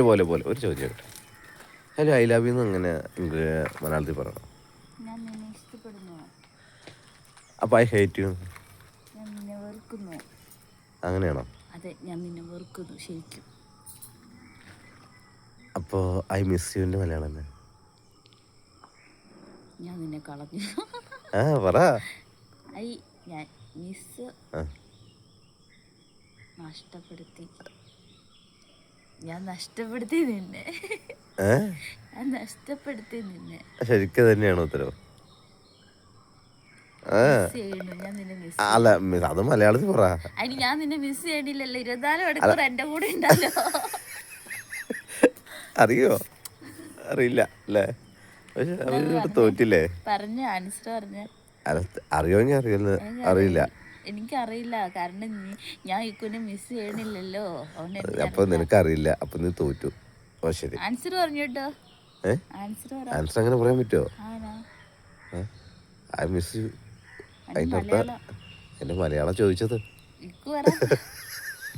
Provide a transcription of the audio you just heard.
പോലെ ഒരു ചോദ്യം കേട്ടോ. ഹലോ ഐ ലവ് യു എന്ന് അങ്ങനെ മലയാളത്തിൽ പറയണം. ഞാൻ നിന്നെ ഇഷ്ടപ്പെടുന്നു. അപ്പോൾ ഐ ഹേറ്റ് യു ഞാൻ നിന്നെ വെറുക്കുന്നു. അങ്ങനെയാണോ? അതെ, ഞാൻ നിന്നെ വെറുക്കുന്നു ശരിക്കും. അപ്പോൾ ഐ മിസ് യുവിൻ്റെ മലയാളം തന്നെ. ഞാൻ നിന്നെ കളഞ്ഞു. ആ പറ. ഞാൻ മിസ് നഷ്ടപ്പെടുത്തി. ഞാൻ നഷ്ടപ്പെടുത്തി നിന്നെ. ഞാൻ നഷ്ടപ്പെടുത്തി നിന്നെ. ശരിക്കും തന്നെയാണോ ഉത്തരവ്? ഞാൻ നിന്നെ മിസ് അല്ല അത് മലയാളത്തിൽ പറ. അതിന് ഞാൻ നിന്നെ മിസ് ചെയ്യണില്ലല്ലോ. 24 മണിക്കൂർ എന്റെ കൂടെ ഉണ്ടല്ലോ. അറിയോ? അറിയില്ല അല്ലേ? പക്ഷെ അവര് തോറ്റില്ലേ? പറഞ്ഞ ആൻസർ പറഞ്ഞ അറിയോങ്കിൽ അറിയില്ല. എനിക്കറിയില്ല, കാരണം ഞാൻ ഇക്കുനെ മിസ് ചെയ്യണില്ലല്ലോ. അപ്പൊ നിനക്കറിയില്ല, അപ്പൊ നീ തോറ്റു. ഓ ശരി, ആൻസർ പറഞ്ഞു കേട്ടോ. ആൻസർ അങ്ങനെ പറയാൻ പറ്റുമോ? I miss you. അതിന്റെ അർത്ഥം എന്റെ മലയാളം ചോദിച്ചത്.